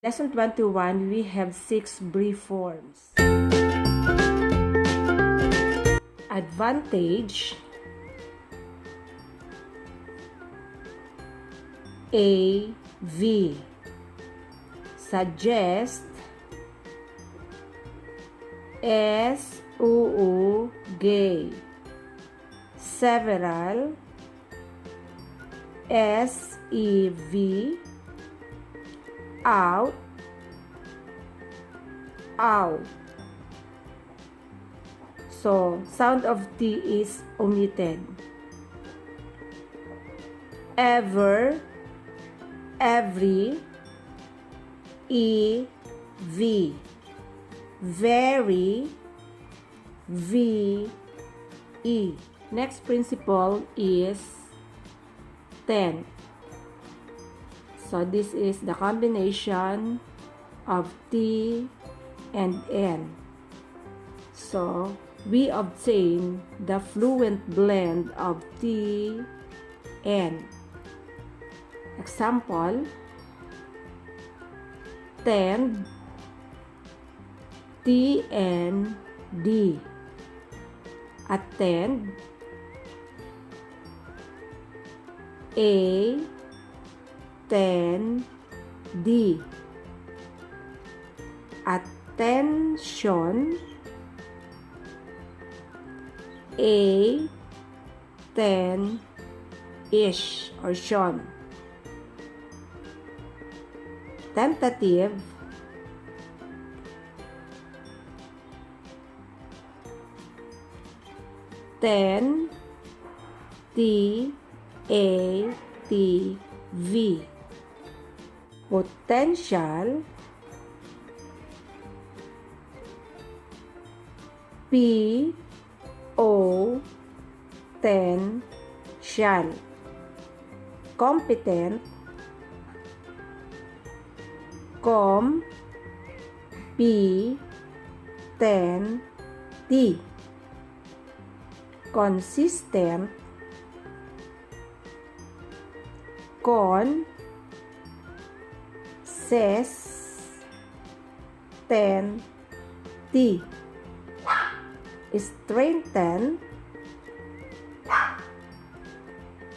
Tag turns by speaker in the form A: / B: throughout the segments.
A: Lesson 21, we have 6 brief forms. Advantage, AV. Suggest, SUUG. Several, SEV. Out, ow. So, sound of T is omitted. Ever, every, EV. Very, VE. Next principle is 10. So this is the combination of T and N. So we obtain the fluent blend of T, N. Example, tend, TND. Attend, A10D. Attention, A10-ish or shon. Tentative, ten, TATV. Potential, PO10-tial. Competent, COM-P10-T. Consistent, CONSISTENT. Strengthen,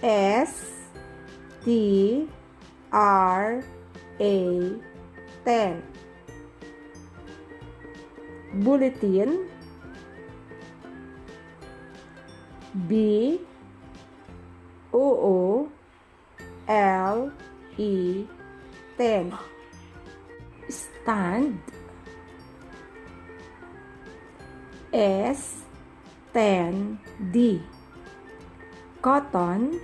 A: STRA10. Bulletin, BOOLE10. Stand, S10D. Cotton,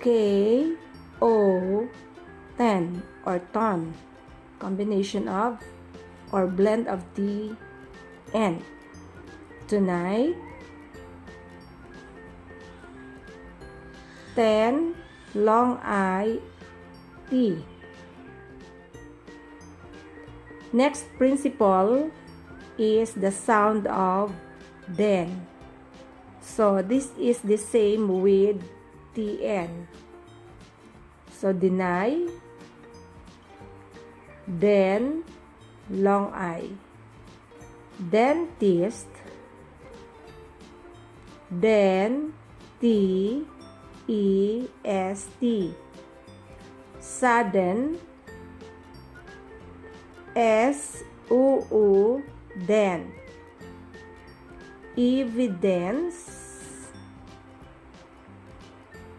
A: KO10 or ton. Combination of or blend of T, N. Tonight, 10, long I, T. Next principle is the sound of den. So this is the same with TN. So deny, then, long I. Dentist, then, TEST. Sudden, SUU, then. Evidence,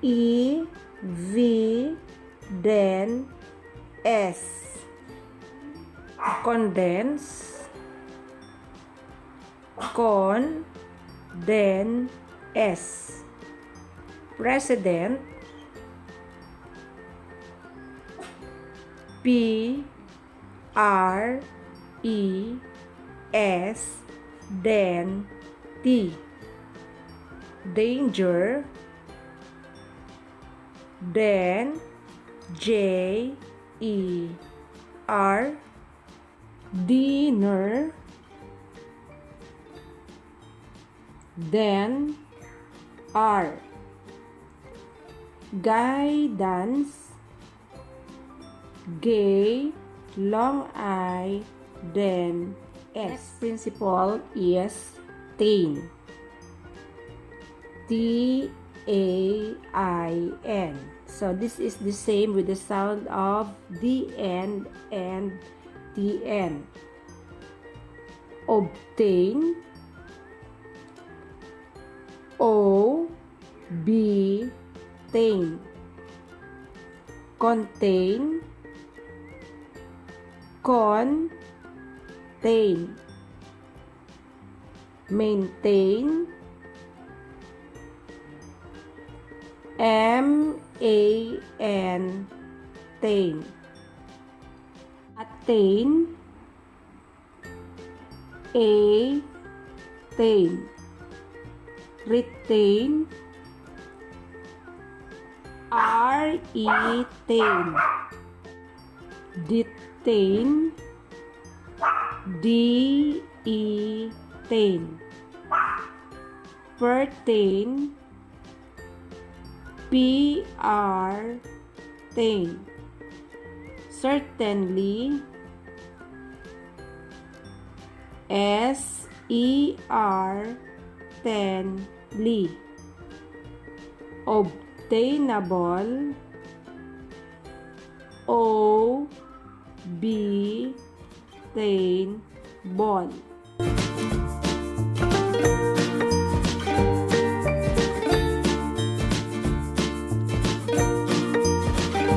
A: EV, then, S. Condense, con, then, S. President, PRES, then, T. Danger, then, JER. Dinner, then, R. Guidance, G, long I, then S. Next principle is Tain. T-A-I-N. So this is the same with the sound of the end and the N. Obtain, O-B-tain. Contain, Con-tain. Maintain, M-A-N-tain. Attain, A-tain. Retain, R-E-tain. Detain, D-E-tain. Pertain, P-R-tain. Certainly, S-E-R-tenly. Obtainable, O-B-tain-ball.